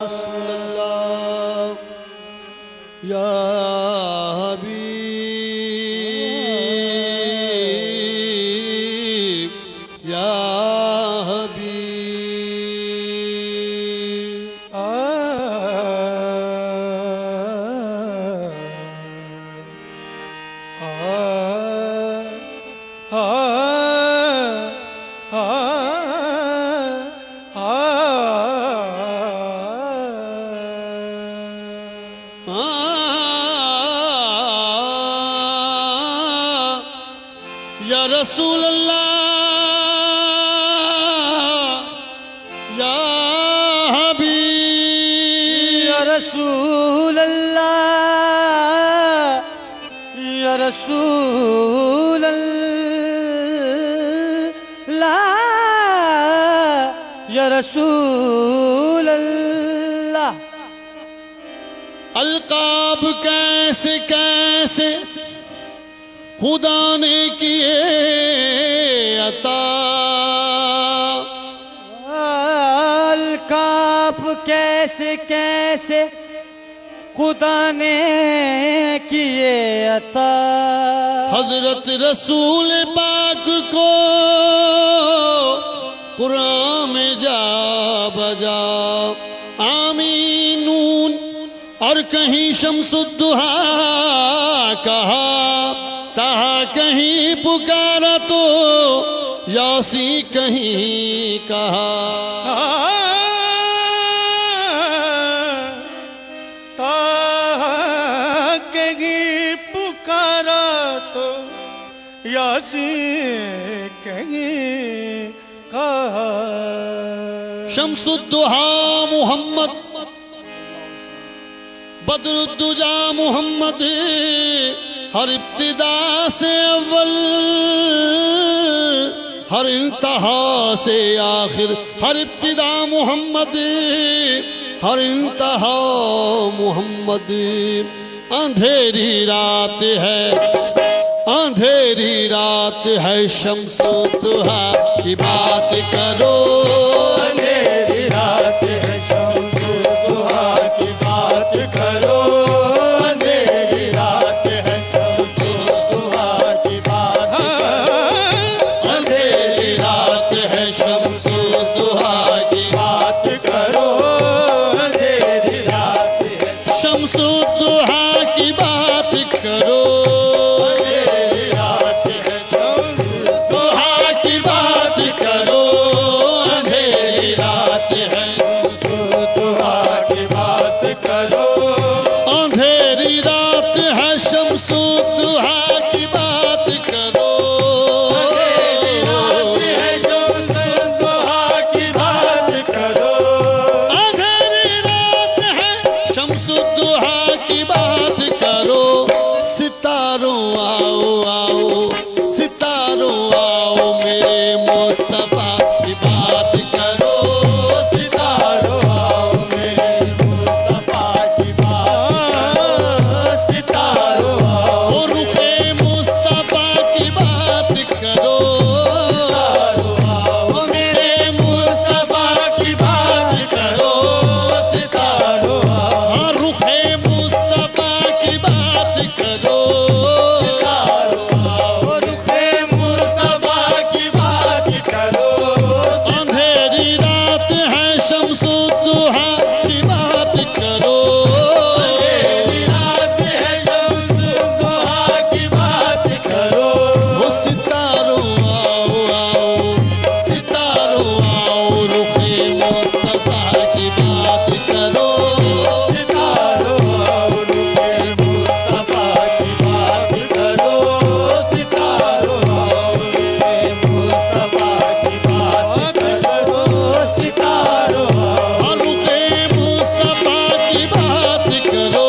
रसूल अल्लाह या हबीब या हबीब। या रसूल अल्लाह या हबीब या रसूल अल्लाह या रसूल अल्लाह या रसूल अल्लाह। अलकाब कैसे कैसे खुदा ने किए अता, अलकाब कैसे कैसे खुदा ने किए अता। हजरत रसूल पाक को कुरान में जा बजा आमीनून और कहीं शम्सुद्दुहा कहा, कहा कहीं पुकारा तो यासी कहीं कहा। कहीं पुकारा तो यासी कहीं कहा। शम्सुद्दुहा मोहम्मद, बदरुद्दुजा मोहम्मद, हर इब्तिदा से अव्वल हर इंतहा से आखिर, हर इब्तिदा मोहम्मद हर इंतहा मोहम्मद। अंधेरी रात है, अंधेरी रात है, शम्सुद्दुहा की बात करो। अंधेरी रात है, शम्सुद्दुहा की बात करो। अंधेरी रात है, शम्सुद्दुहा की बात करो। अंधेरी रात है, शम्सुद्दुहा की बात करो। अंधेरी रात है, शम्सुद्दुहा की बात करो। अंधेरी रात है, शम्सुद्दुहा की बात करो। अंधेरी रात है, शम्सुद्दुहा की बात करो। अंधेरी रात है, शम्सुद्दुहा की बात करो। अंधेरी रात है, शम्सुद्दुहा की बात करो। अंधेरी रात है, शम्सुद्दुहा की बात करो। सितारों आओ आओ, सितारों आओ, मेरे मुस्तफा की बात करो। सितारों आओ, मेरे मुस्तफा की बात करो। सितारों आओ, ओ रुखे मुस्तफा की बात करो। सितारों आओ, ओ मेरे मुस्तफा की बात करो। सितारों आओ, हाँ रुखे मुस्तफा की बात करो। सितारों आओ, रुखे मुस्तफा की बात करो। अंधेरी रात है, शम्सुद्दुहा की बात करो। अंधेरी रात है, शम्सुद्दुहा की बात करो। वो सितारों आओ आओ, सितारों आओ, रुखे मुस्तफा की बात करो। सितारों आओ, रुखे मुस्तफा की बात करो। सितारों आओ, रुखे मुस्तफा की बात करो। सितारों आओ, और रुखे मुस्तफा की बात करो।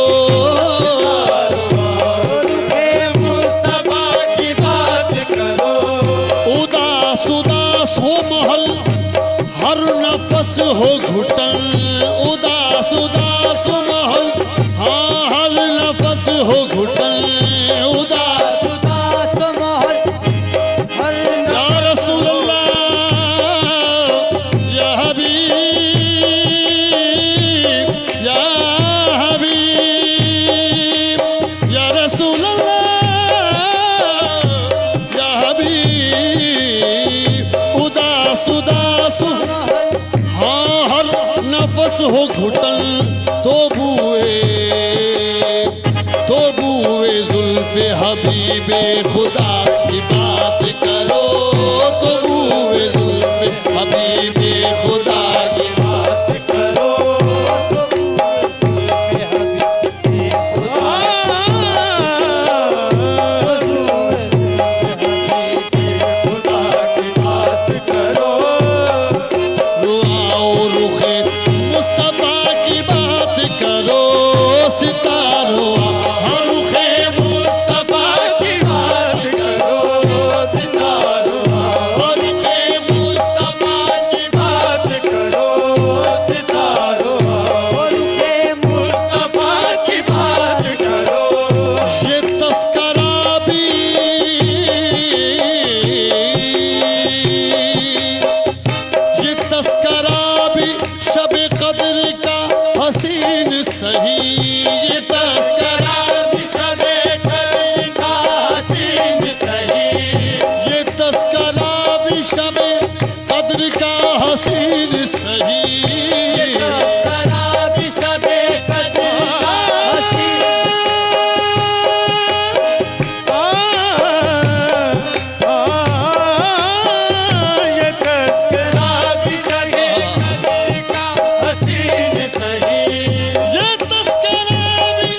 रुखे मुस्तफा की बात करो। उदास उदास हो महल, हर नफस हो घुटन। उदास उदास महल, हाँ हर नफस हो घुटन। उदास उदास महल हर या रसूल अल्लाह या हबीब हो घुटन तो बुए जुल्फे हबीबे खुदा की बात करो, तो बुए जुल्फे हबीबे खुदा की बात करो सितारों रुखे मुस्तफा की बात करो, सितारों रुखे मुस्तफा की बात करो सितारों रुखे मुस्तफा की बात करो। ये तस्करा भी शब कदर का हसीन सही, ये तस्करा भी शब कदर का हसीन सही, ये तस्करा भी शब कदर का हसीन सही, ये तस्करा भी शब कदर का हसीन ये तस्करा भी शब कदर का हसीन सही, ये तस्करा भी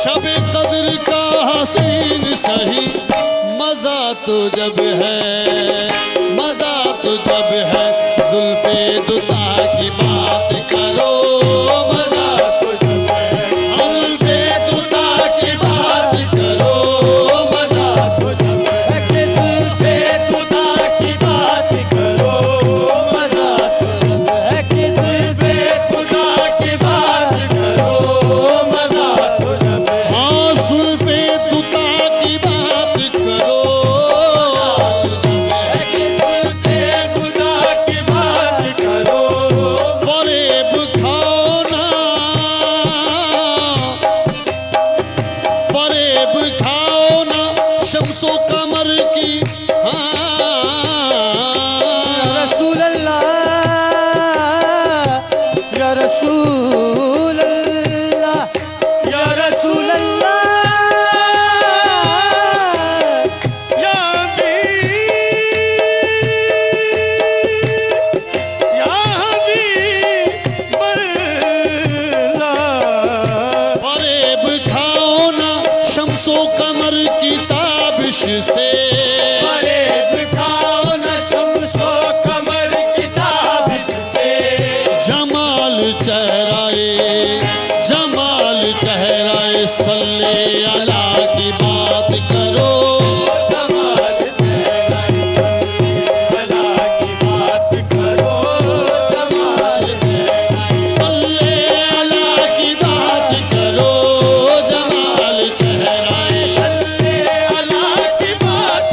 शब कदर का हसीन सही। मजा तो जब है जुल्फे दुता की बात करो, मजा तो जब है जुल्फे दुता की बात करो, मजा तो जब है के जुल्फे खुदा की बात करो, मजा तो जब है कि जुल्फे खुदा की बात करो, मजा तो जब हाँ जुल्फे दुता की बात करो, है कि जुल्फे खुदा की बात करो। फरेब खाओ ना शम्सो कमर की, या रसूल अल्लाह, या रसूल अल्लाह, या रसूल अल्लाह, या हबीब अल्लाह। फरेब खाओ ना शम्सो कमर की ताबिश से, फरेब खाओ न शम्सो कमर की ताबिश से, जमाल चेहराए सल्ले अला की बात करो, जमाल चेहरा अल्लाह की बात करो, जमाल चेहरा सल्ले अला की बात करो, जमाल चेहराए अल्लाह की बात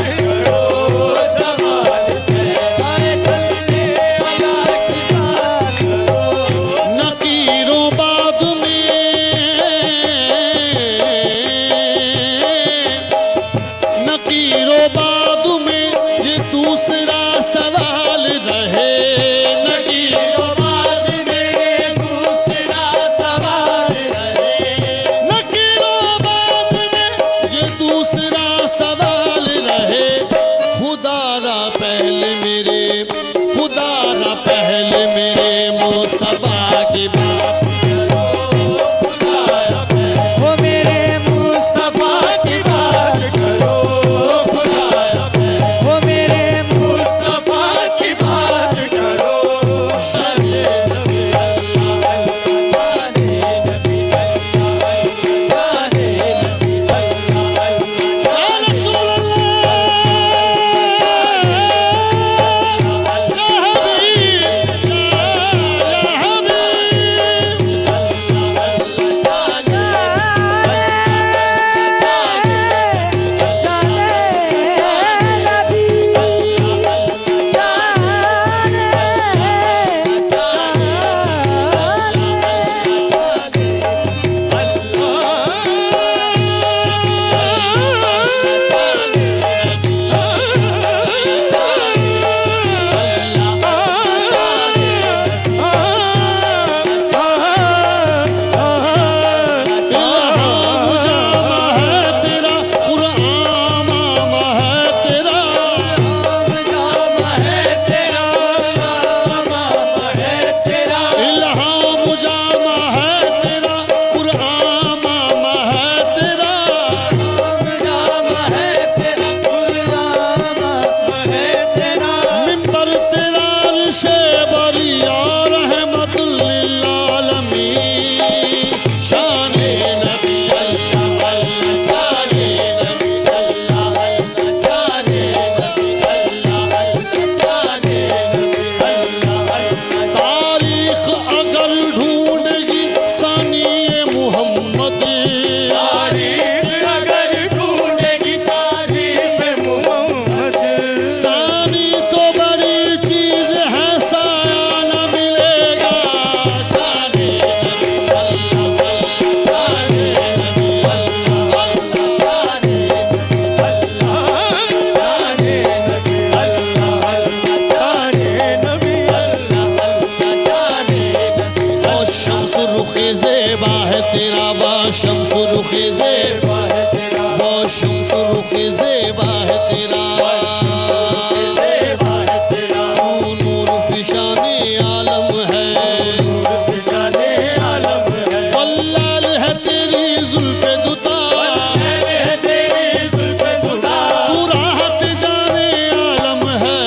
रुख ज़ेबा है तेरा, वाह शम्स रुख ज़ेबा है तेरा, वाह शम्स रुख ज़ेबा है तेरा, तू नूर फिशाने आलम है, वल्लाल है तेरी जुल्फ़े दुता, तू राहत जाने आलम है।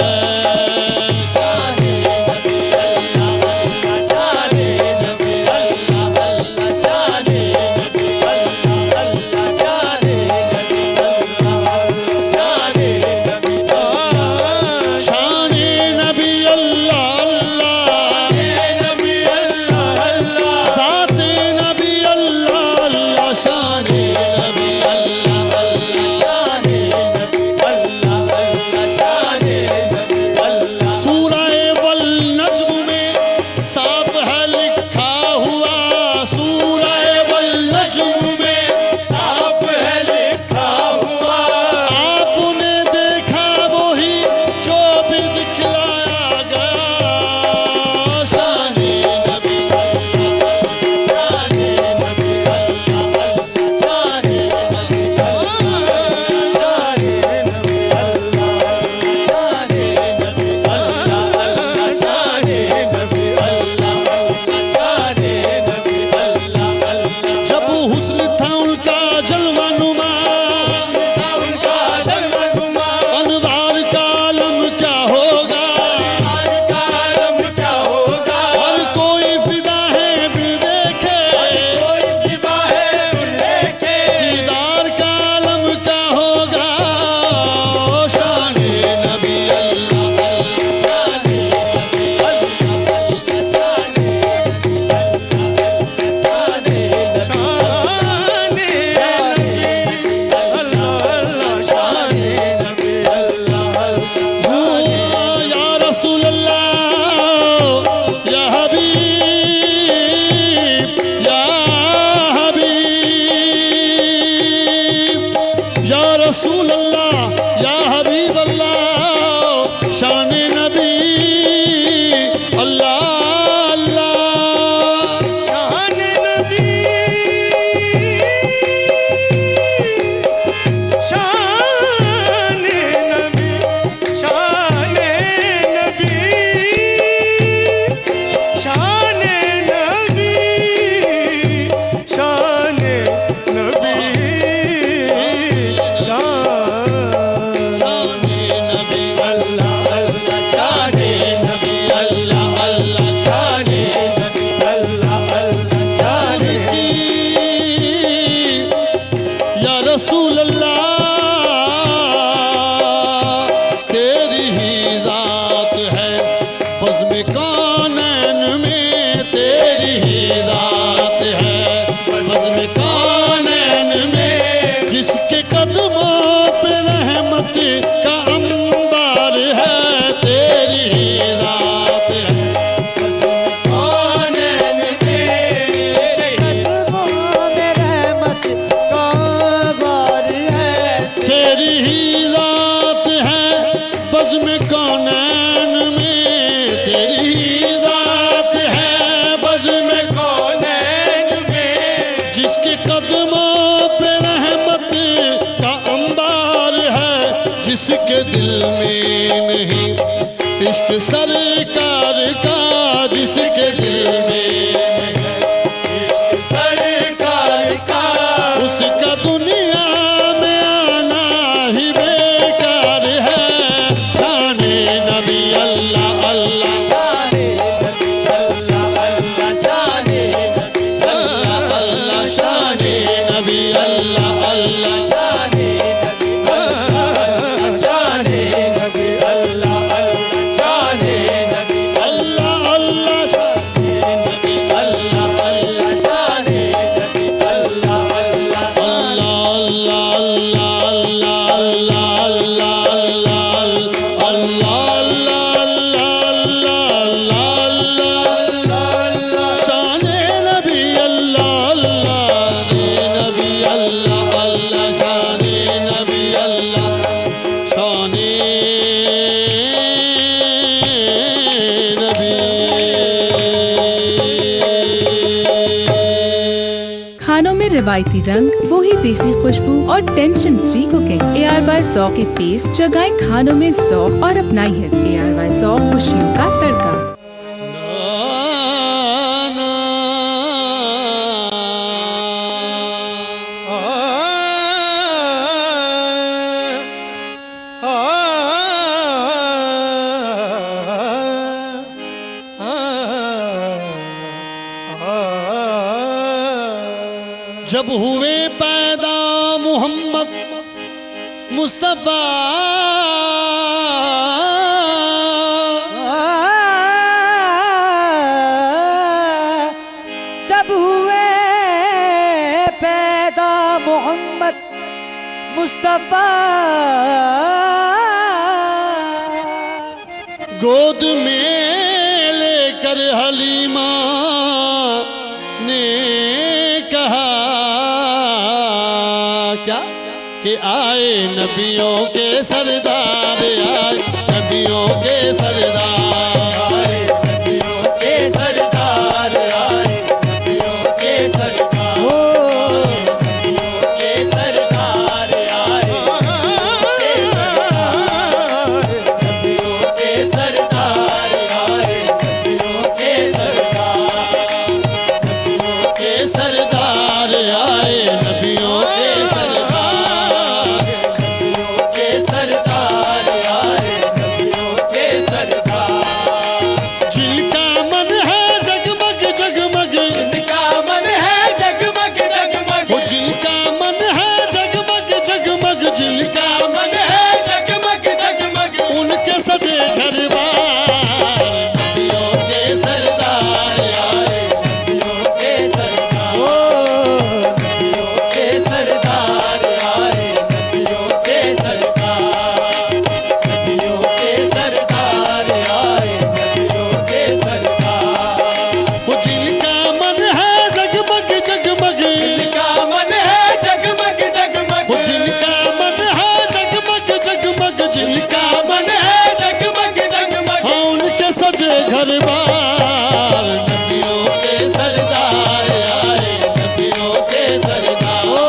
दिल में नहीं इश्क सरकार का, जिसके दिल में इश्क सरकार का, उसका दुनिया में आना ही बेकार है। शाने नबी अल्लाह अल्लाह, शाने नबी अल्लाह अल्लाह, शाने नबी अल्लाह अल्लाह, शाने नबी अल्लाह अल्लाह, शाने नबी अल्लाह, शाने नबी अल्लाह अल्लाह, शाने खानों में रिवायती रंग, वही देसी खुशबू और टेंशन फ्री कुकिंग। ARY 100 के पेस्ट जगाए खानों में ज़ौक और अपनाई है ARY 100 खुशियों का तड़का। जब हुए पैदा मोहम्मद मुस्तफा, जब हुए पैदा मोहम्मद मुस्तफा, गोद में लेकर हलीमा ने कहा क्या कि आए नबियों के सरदार, आए नबियों के सरदार, आए नबियों के सरदार, आए नबियों के सरदार, ओ नबियों के सरदार, आए नबियों के सरदार, आए नबियों के सरदार, नबियों के सरदार आए, नबियों के सरदार, नबियों के सरदार, आए नबियों के सरदार, जिनका मन है जगमग जगमग, जिनका मन है जगमग जगमग, वो जिनका मन है जगमग जगमग, जिनका मन है जगमग जगमग, उनके सजे घर बार, नबियों के सरदार आए, नबियों के सरदार, ओ नबियों के सरदार, आए नबियों के सरदार, नबियों के सरदार, आए नबियों के सरदार, वो जिनका मन है जगमग जगमग, जिनका मन है जगमग जगमग, वो जिनका मन है जगमग जगमग, जिनका मन है जगमग जगमग, हाँ उनके सजे घर बार, नबियों के सरदार आए, नबियों के सरदार, ओ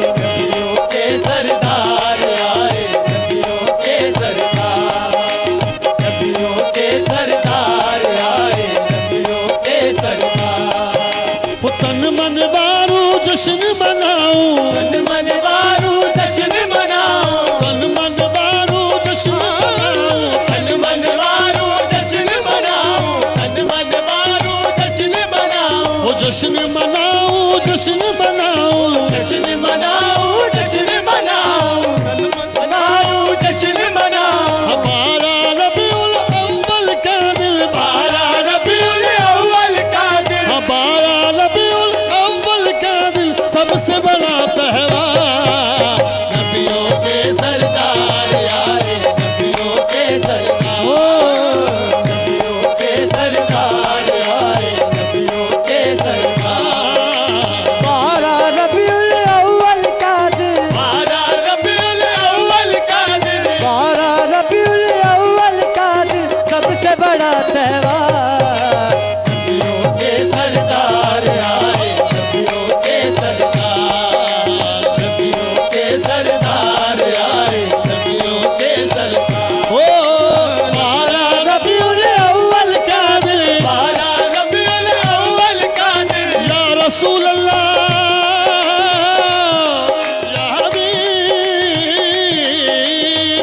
नबियों के सरदार, आए नबियों के सरदार, नबियों के सरदार, आए नबियों के सरदार, वो तन मन बारू जश्न मनाऊं, तन मन वारू जश्न मनाओ, तन मन बारू जश्न मनाऊं, तन मन वारू जश्न मनाओ, तन मन वारू जश्न मनाओ, वो जश्न मनाऊं, जश्न मनाऊं, जश्न मनाओ, जश्न मनाओ, मनाओ जश्न मनाओ, हमारा रबीउल अव्वल का दिल, बारा रबीउल अव्वल का दिन, हमारा रबीउल अव्वल का दिल सबसे बड़ा त्योहार, नबियों के सरदार आए, नबियों के सरदार, ओ नबियों के सरदार, आए नबियों के सरदार, बारा रबीउल अव्वल का दिन, बारा रबीउल अव्वल का दिन, बारा रबीउल अव्वल का दिन सबसे बड़ा त्योहार, नबियों के सरदार, आए नबियों के सरदार, नबियों के सरदार, आए नबियों के सरदार, ओ बारा रबीउल अव्वल का दिल, बारा रबीउल अव्वल का दिन, या रसूल अल्लाह या हबीब,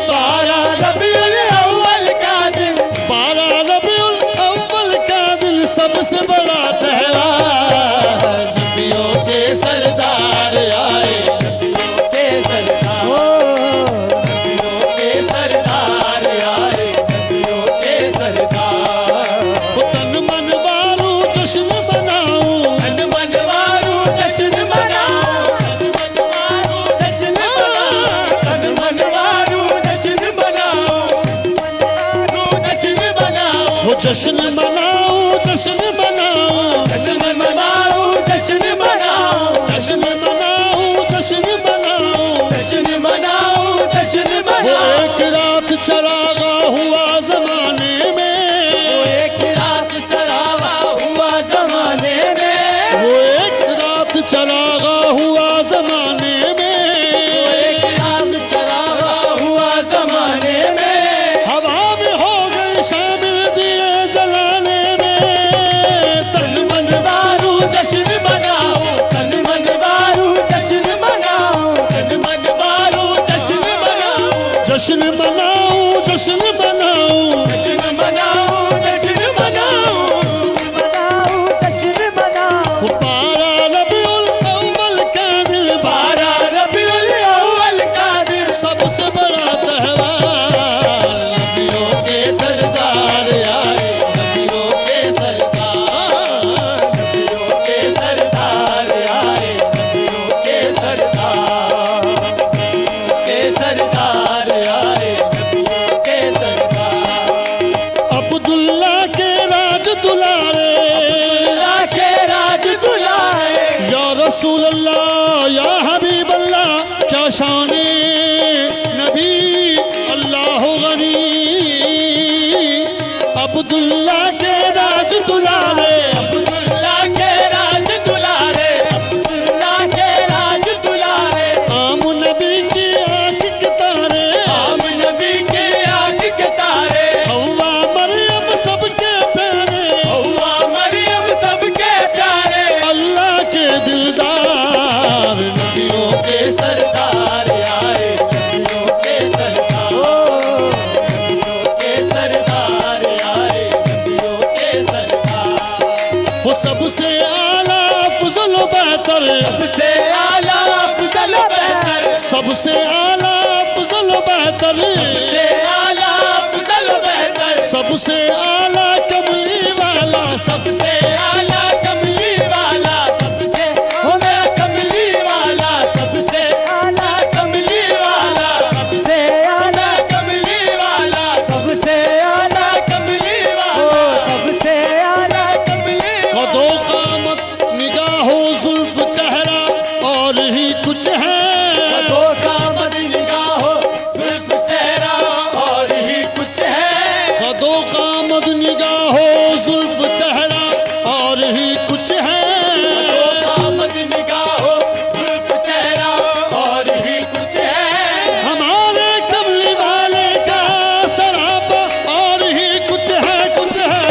बारा रबीउल अव्वल का दिन, बारा रबीउल अव्वल का दिल सबसे बड़ा त्योहार, नबियों के सरदार आए, नबियों के सरदार, ओ नबियों के सरदार, आए नबियों के सरदार, वो तन मन बारू जश्न मनाऊं, तन मन वारू जश्न मनाओ, तन मन वारू जश्न मनाओ, तन मन वारू जश्न मनाओ, वारू जश्न मनाओ, वो जश्न मनाऊं, जश्न मनाऊं, जश्न मनाओ, जश्न मनाओ, जश्न मनाऊं, जश्न मनाऊं, जश्न मनाओ, जश्न वो मनाओ, एक रात चरागा हुआ जमाने में, वो एक रात चरावा हुआ जमाने में, वो एक रात चरागा हुआ जमाने में, एक आग चरागा हुआ जमाने में, हवा में हो गए शामिल दिए जलाने में। तन मन बारू जश्न मनाओ, तन मन बारू जश्न मनाओ, तन मन बारू जश्न मनाओ, जश्न मनाओ, जश्न मनाओ, जश्न मनाओ, जश्न मनाओ, जश्न मनाओ। पारा रबीउल अव्वल का दिल, बारह रबीउल अव्वल का दिन, सबसे बड़ा त्योहार। नबियों के सरदार आए, नबियों के सरदार, नबियों के सरदार आए, नबियों के सरदार, के सरदार आए, नबियों के सरदार। अब्दुल्ला के राज दुलारे, अल्लाह के राज दुलारे, या रसूल अल्लाह, या हबीब अल्लाह, क्या शाने नबी अल्लाह गनी। अब्दुल्ला के राज दुलारे, अब्दुल्लाह के राज दुलारे, अब्दुल्लाह के राज दुलारे, आम नबी की आंख के तारे, आम नबी के आँख के तारे, हव्वा मरियम सबके प्यारे, हव्वा मरियम सबके प्यारे, अल्लाह के दिलदार। नबियों के सरदार आए, नबियों के सरदार, नबियों के सरदार आए, नबियों के सरदार। वो सबसे आला अफजल बेहतर, सबसे आला अफजल बेहतर, सबसे आला अफजल बेहतर, सबसे आला अफजल बेहतर, सबसे आला कमली वाला, सबसे आला कमली वाला, सबसे हो मेरा कमली वाला, सबसे आला कमली वाला, सबसे आला कमली वाला, सबसे आला कमली वाला, सबसे आला कमली कदो कामत निगाहो जुल्फ चेहरा और ही कुछ है। दो का मद निगाहो जुल्फ चेहरा और ही कुछ है, कदो कामत निगाहो जुल्फ चेहरा और ही कुछ है। दो का मद निगाहो जुल्फ चेहरा और ही कुछ है, हमारे कमली वाले का सरापा और ही कुछ है, कुछ है।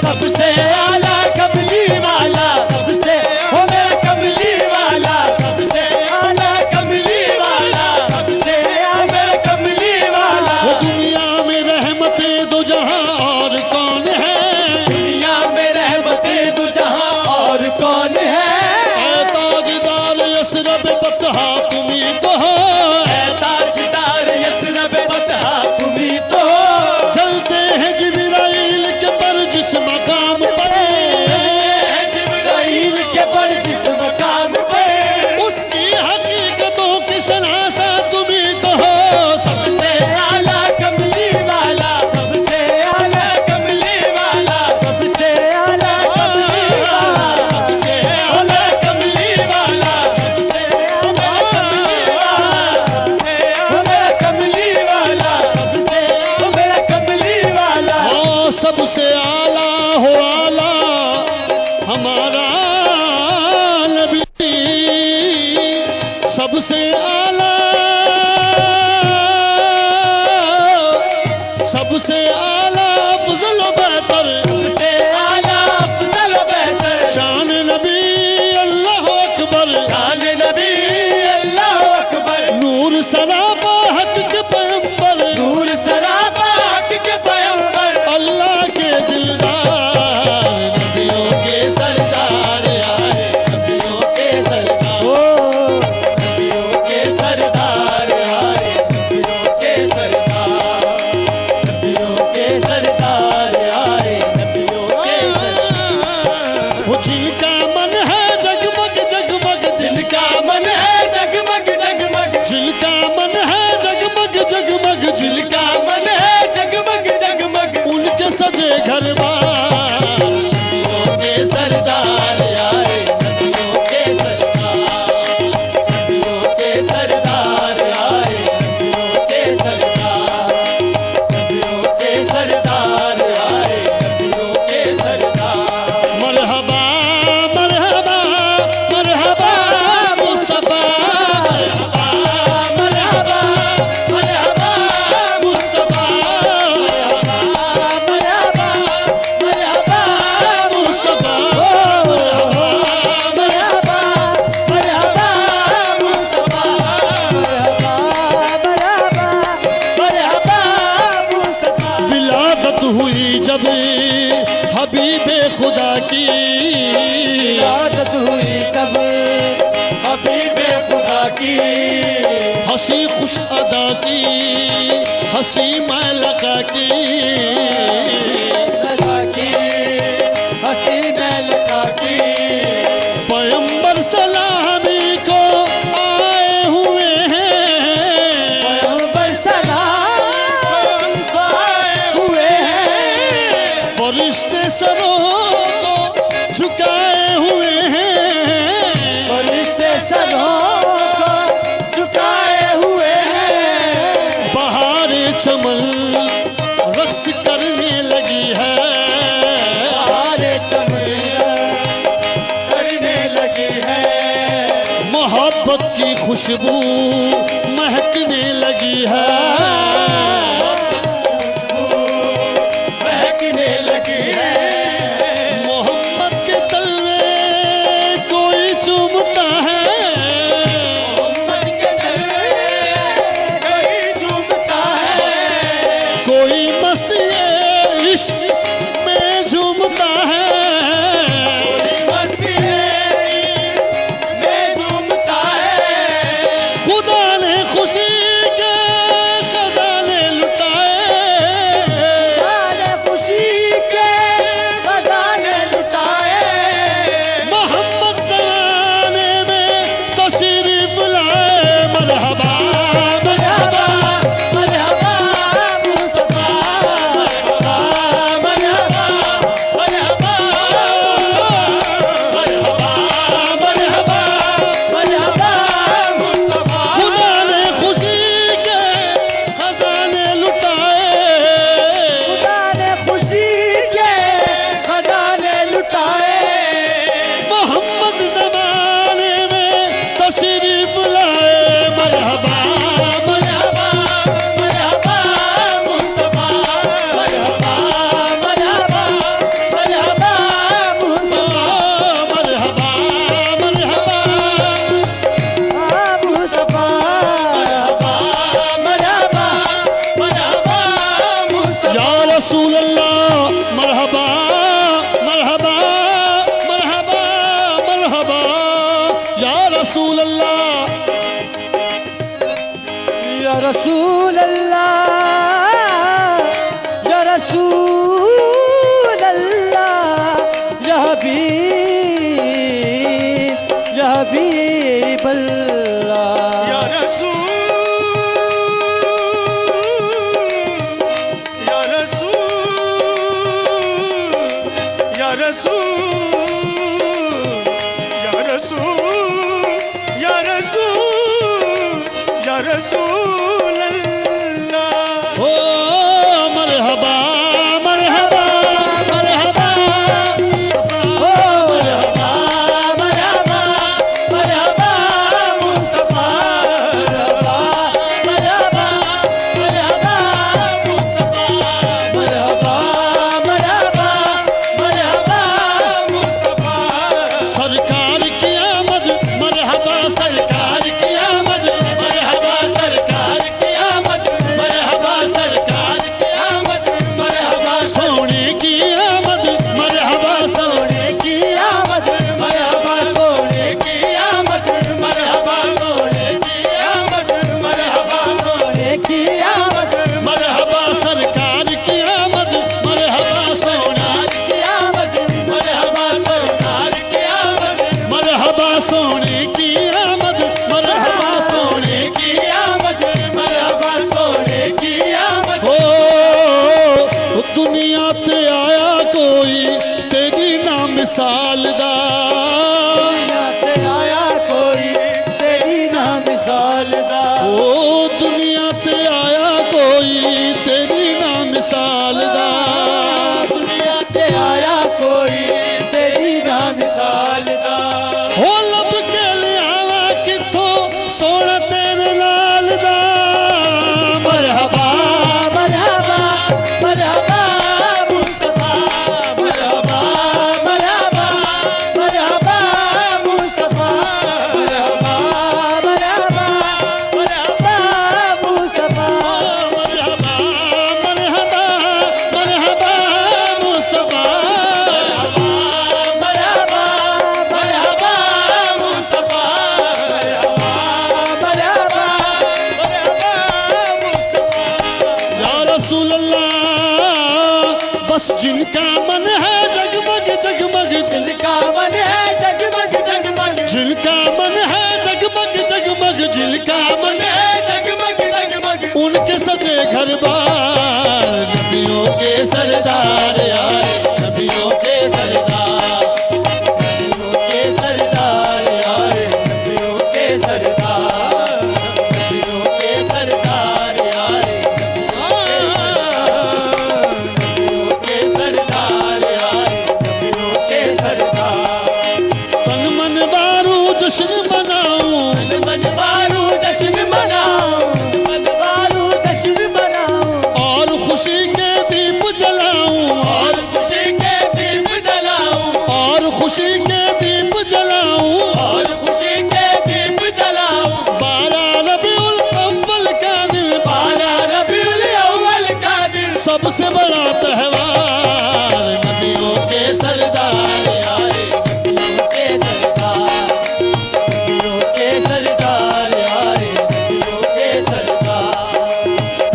सबसे आला कमली वाला, सबसे हो मेरा कमली वाला, सबसे आला कमली वाला, सबसे हो मेरा कमली वाला। वो दुनिया में रहमते दो जहां और कौन है। दुनिया में रहमते दो जहां और कौन है, ऐ ताजदार यसरब बतहा तुम्ही तो हो। ऐ ताजदार यसरब बतहा तुम्ही तो हो। चलते हैं जिब्राइल के पर जिस मकाम पर, जिब्राइल के पर जिस मकाम पे, उसकी हकीकतों की शनासा तुम्ही तो हो। सबसे आला कमली वाला, सबसे आला कमली वाला, सबसे आला कमली वाला, सबसे आला कमली वाला, सबसे आला कमली वाला, सबसे आला कमली वाला, ओ सबसे आला हो आला हमारा नबी, सबसे आला, सबसे आला अफजल बेहतर, सबसे आला अफजल बेहतर, शान नबी अल्लाह अकबर, शान नबी अल्लाह अकबर, नूर सराबा हक के पैगंबर, नूर सराबा हक के पैगंबर, अल्लाह के दिलदार। नबियों के सरदार आए, नबियों के सरदार, नबियों के की, हंसी खुश अदा की, हंसी मैं लगा की, लगा की, हंसी में लगा की। पैगंबर सलामी को आए हुए हैं, पैगंबर सलाम को आए हुए हैं, फरिश्ते सरों को झुकाए हुए हैं, फरिश्ते सरों को झुकाए हुए हैं। बहार चमन रक्स करने लगी है, बहारे चमन करने लगी है, मोहब्बत की खुशबू महकने लगी है, महकने लगी है। मोहम्मद के तलवे कोई चूमता है, मोहम्मद के तलवे कोई झूमता है, कोई मस्त ये इश्क में झूमता है, मस्ती में झूमता है। खुदा ने खुशी के खजाने लुटाए, सारे खुशी के खजाने लुटाए, मोहम्मद ज़माने में तशरीफ लाए, मरहबा मरहबा मरहबा मुस्तफा, मरहबा मरहबा मरहबा मरहबा, मरहबा मुस्तफा। खुदा ने खुशी के खजाने लुटाए, खुदा ने खुशी के खजाने लुटाए, मोहम्मद ज़माने में तशरीफ लाए, मरहबा मरहबा मरहबा मुस्तफा, मरहबा मरहबा मरहबा मुस्तफा, मरहबा मरहबा, मुस्तफा, मरहबा मरहबा मुस्तफा। या रसूल अल्लाह मरहबा मरहबा मरहबा मरहबा, या रसूल अल्लाह, या रसूल अल्लाह, या रसूल अल्लाह, या हबीब अल्लाह। या रसूल अल्लाह, ओ मरहबा मरहबा मरहबा, मरहबा मरहबा मरहबा जिनका मन है जगमग जगमग, जिनका मन है जगमग जगमग उनके सजे घर बार, नबियों के सरदार आए, नबियों के सरदार, नबियों के सरदार आए, नबियों के सरदार, नबियों के सरदार आए, नबियों के सरदार आए, नबियों के सरदार। तन मन बारू जश्न मनाऊं, तन मन बारू जश्न मनाओ, मन बारू जश्न मनाओ, और खुशी के दीप जलाऊं, और खुशी के दीप जलाऊं, और खुशी के दीप जलाऊं। और खुशी के दीप जलाऊं। 12 रबीउल अव्वल का दिन, 12 रबीउल अव्वल का दिन, सबसे बड़ा त्योहार, नबियों के सरदार आए, नबियों के सरदार, नबियों के सरदार आए, नबियों के सरदार,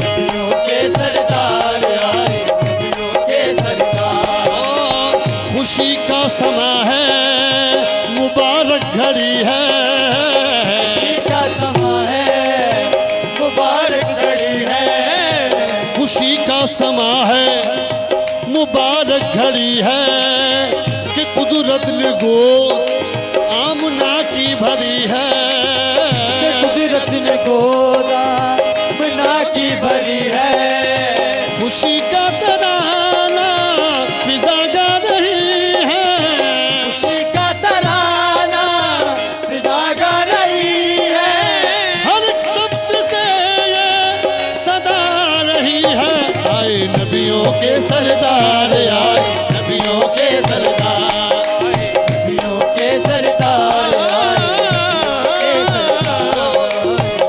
नबियों के सरदार आए, नबियों के सरदार। खुशी का समा है, मुबारक घड़ी है, खुशी का समा है, मुबारक घड़ी है, खुशी का समा है, मुबारक घड़ी है, कि कुदरत ने गोद आमना की भरी है। कुदरत ने गोदा बना की भरी है। खुशी का तराना फिजा गा रही है, खुशी का तराना फिजा गा रही है। हर एक शब्द से ये सदा रही है। आए नबियों के सरदार आए, नबियों के सरदार, नबियों के सरदार आए,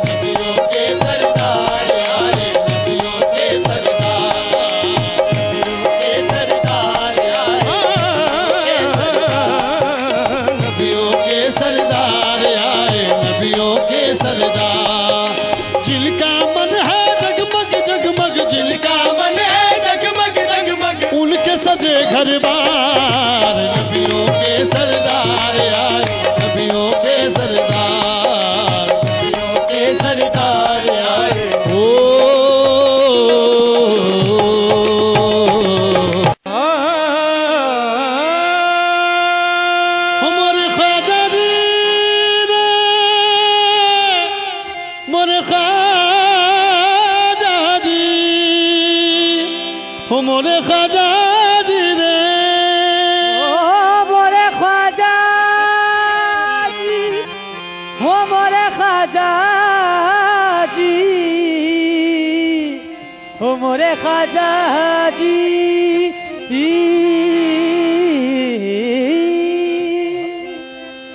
नबियों के सरदार आए, नबियों के सरदार, नबियों के सरदार आए, नबियों के सरदार आए, नबियों के सरदार। जिनका मन है जगमग जगमग, जिनका मन है जगमग जगमग, उनके सजे घर बार, नबियों के सरदार आए, नबियों के सरदार। नबियों के सरदार आए। ओ मोरे ख्वाजा जी रे, मोरे ख्वाजा जी, हो मोरे ख्वाजा जी रे, मोरे ख्वाजा जी, हो मोरे ख्वाजा जी, हो मोरे ख्वाजा जी।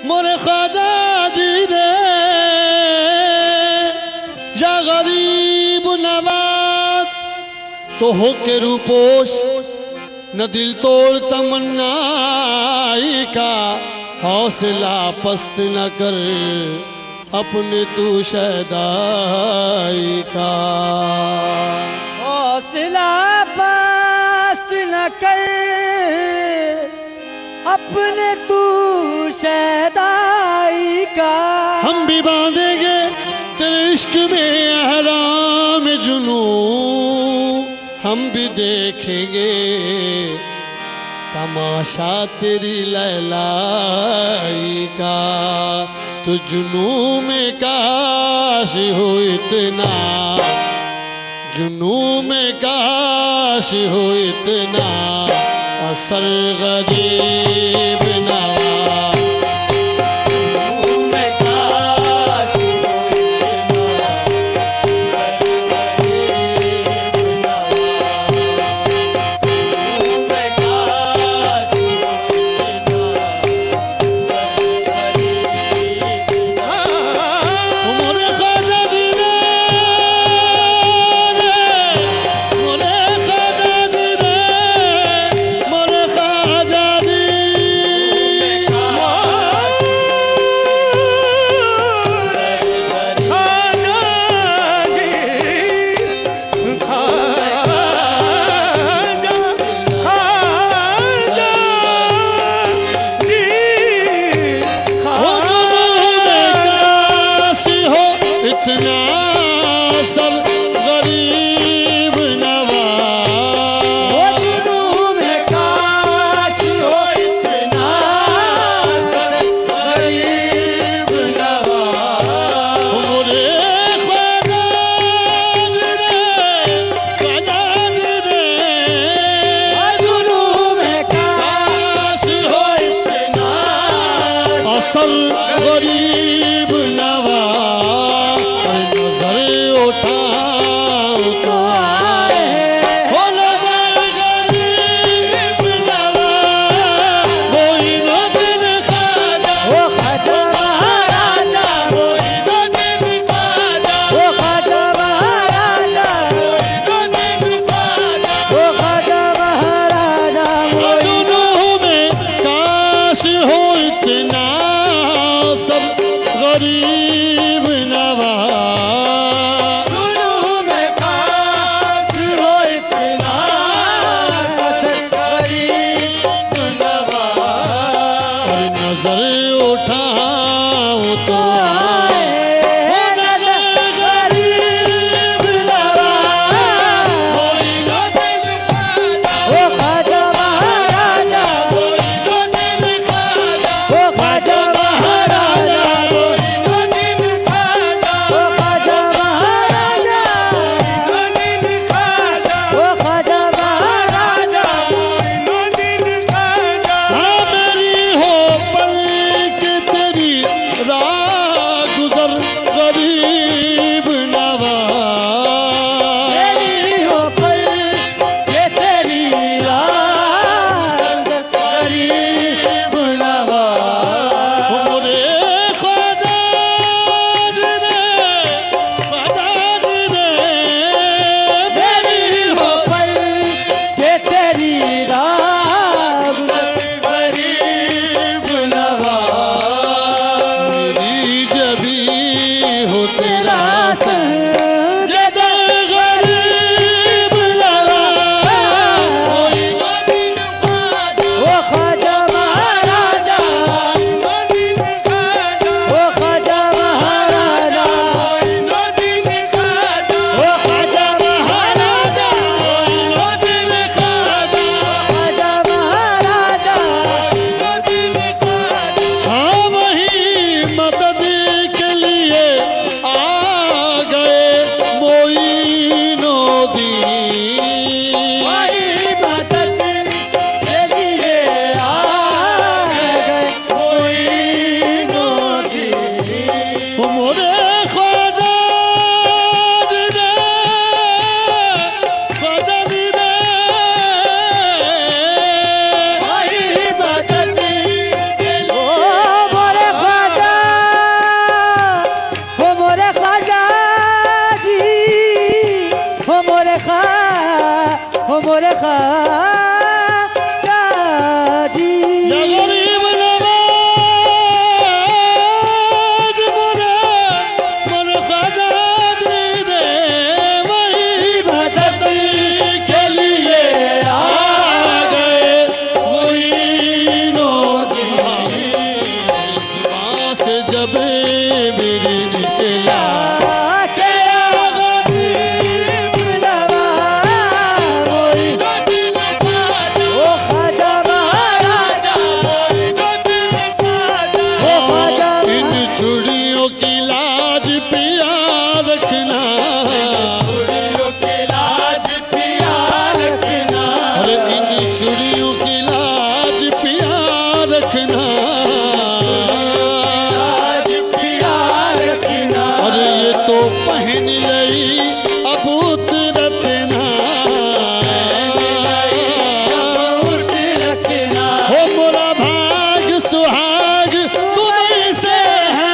मोरे ख्वाजा जी रे, या गरीब नवाज तो हो के रूपोश, न दिल तोड़ तमन्नाई का, हौसला पस्त न कर अपने तू शहदाई का। हौसला पस्त न कर अपने तू शहदाई का। हम भी बांधेंगे तेरे इश्क में अहराम जुनू, हम भी देखेंगे तमाशा तेरी लैलाई का। तो जुनू में काश हो इतना, जुनू में काश हो इतना, असर गरीब नवाज। मोरे ख्वाजा जी रे, मोरे ख्वाजा जी रे, मोरे ख्वाजा जी। गरीब नवाज गुरु में खास हो इतना गरीब नवाज। और नजर उठाऊं तो मोरे खाजा जी या गरीब नवाज मोरे खाजा जी दे वही मदद के लिए आ गए वही नोदी से जब मेरी निकला चूड़ियों की लाज पिया रखना और ये तो पहन लई अबूत रखना हो मोरा भाग सुहाग तुम्हीं से है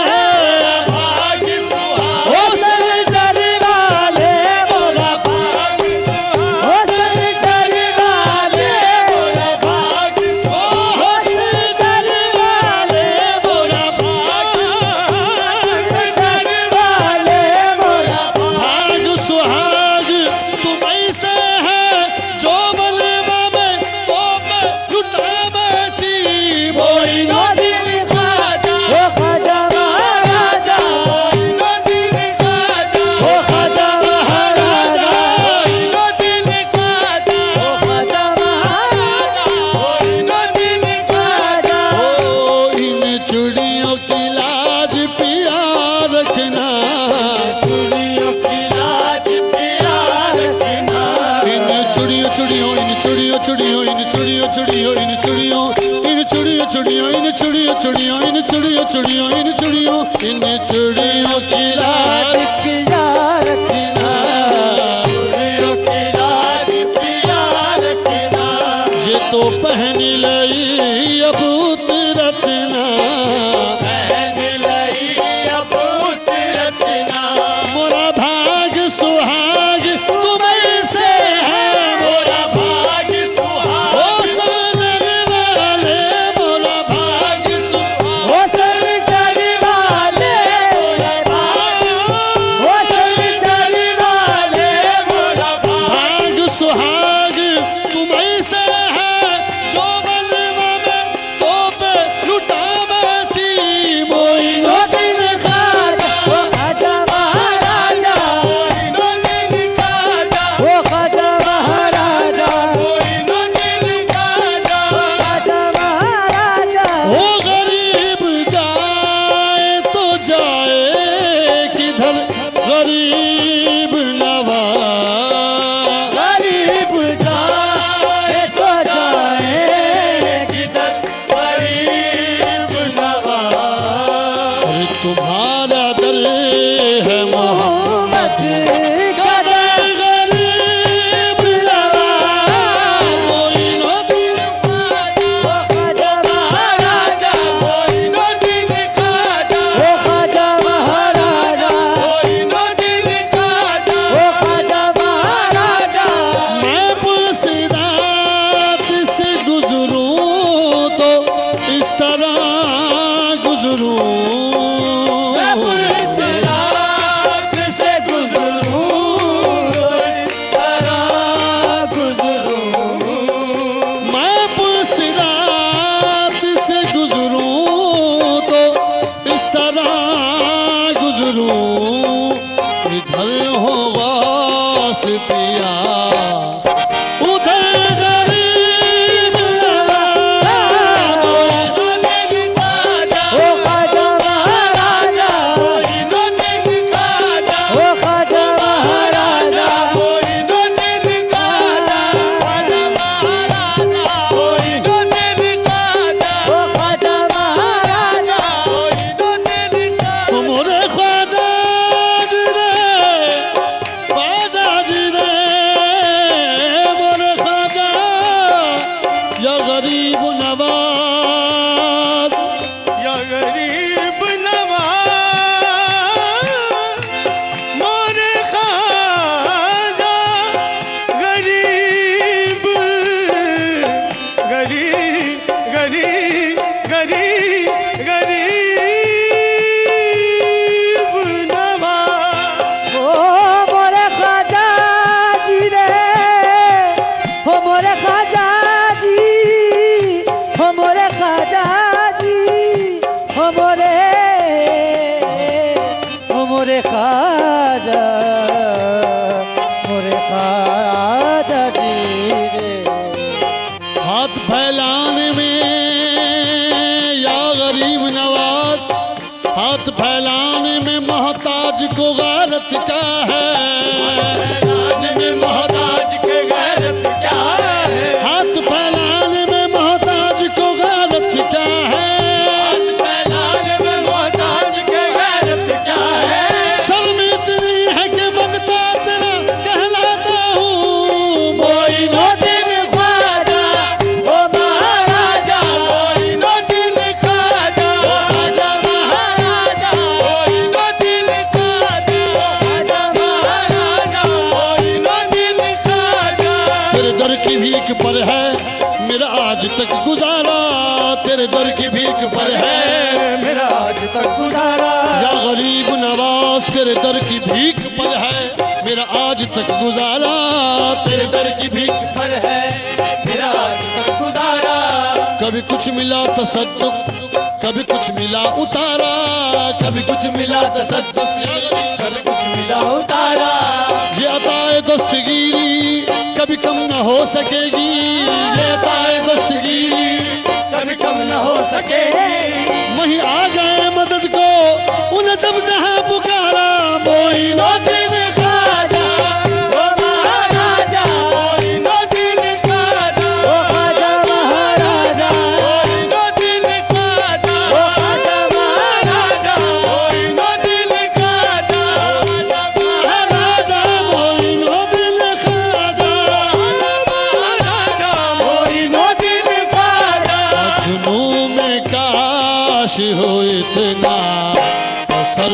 ओ सरदार वाले मोरा भाग ओ सरदार वाले मोरा भाग ओ सरदार वाले मोरा भाग सरदार वाले मोरा भाग सुहाग तुम्हीं से है जो बलवा में तो मैं लुटा बैठी मोई नदी खाजा ओ खाजा महाराजा नदी खाजा ओ खाजा महाराजा नदी खाजा ओ खाजा महाराजा नदी खाजा ओ इन चूड़ियों की लाज पिया रखना चूड़ियों की लाज पिया रखना इन चूड़ियों चूड़ियों इन चूड़ियों चूड़ियों इन चूड़ियों चूड़ियों इन चूड़ियों इन चूड़ियों चूड़ियों इन चूड़ियों चूड़ियों इन चूड़ियों चूड़ियों इन चूड़ियों इन चूड़ियों की लाज पिया रखना चूड़ियों की लाज पिया रखना ये तो पहन लई अबूत रत्ना पहन लई अबूत रखना मोरा भाग सुहाग तुम्हीं से है मोरा भाग सुहाग ओ सरदार वाले मोरा भाग सुहाग ओ सरदार वाले तुम्हारा दर है मोहम्मद का दर। गरीब नवाज मोइनुद्दीन ओ ख्वाजा महाराजा मोइनुद्दीन ख्वाजा। ओ ख्वाजा महाराजा मोइनुद्दीन ख्वाजा। ओ ख्वाजा महाराजा। मैं पुलसिरात से गुजरूं तो इस तरह गुजरूं मैं पुलसिरात से गुजरूं इस तरह गुजरूं। मैं पुलसिरात से गुजरूं तो इस तरह गुजरूं इधर हो गौस पिया उधर गरीब नवाज मोइनुद्दीन ख्वाजा। ओ ख्वाजा महाराजा मोइनुद्दीन ख्वाजा। ओ ख्वाजा महाराजा मोइनुद्दीन ख्वाजा। ख्वाजा महाराजा मोइनुद्दीन ख्वाजा। ओ ख्वाजा महाराजा मोइनुद्दीन ख्वाजा। मोरे ख्वाजा जी रे ख्वाजा जी रे मोरे ख्वाजा या गरीब नवाज या गरीब नवाज मोरे ख्वाजा गरीब गरीब गरीब गरीब गरीब नवाज। ओ मोरे ख्वाजा जी रे हो मोरे ख्वाजा जी हो मोरे ख्वाजा जी हो मोरे ख्वाजा जी रे। हाथ फैलाने में या गरीब नवाज हाथ फैलाने में मोहताज को गैरत का है फैलाने में मोहताज के गैरत क्या है। हाथ फैलाने में मोहताज को गैरत क्या है हाथ फैलाने में मोहताज के गैरत क्या है। शर्म इतनी है कि बनता तेरा कहलाता हूँ मोइनुद्दीन ख्वाजा ओ महाराजा मोइनुद्दीन ख्वाजा। ओ ख्वाजा महाराजा मोइनुद्दीन ख्वाजा। ओ ख्वाजा महाराजा मोइनुद्दीन ख्वाजा। तेरे दर की भीख पर है मेरा आज तक गुजारा तेरे दर की भीख पर है मेरा आज तक गुजारा। या गरीब नवाज तेरे दर की भीख पर है मेरा आज तक गुजारा तेरे दर की भीख पर है मेरा आज तक गुजारा। कभी कुछ मिला तसद्दुक कभी कुछ मिला उतारा कभी कुछ मिला तसद्दुक कभी कुछ मिला उतारा। ये अताए दस्तगीरी कभी कम न हो सकेगी ये अताए दस्तगीरी कभी कम न हो सके। वहीं आ गए मदद को उन्हें जब जहां पुकारा मोइनुद्दीन ख्वाजा ओ महाराजा मोइनुद्दीन ख्वाजा। ओ ख्वाजा महाराजा मोइनुद्दीन ख्वाजा। ओ ख्वाजा महाराजा मोइनुद्दीन ख्वाजा। महाराजा मोइनुद्दीन ख्वाजा महाराजा मोइनुद्दीन ख्वाजा। जुनून में काश हो इतना असर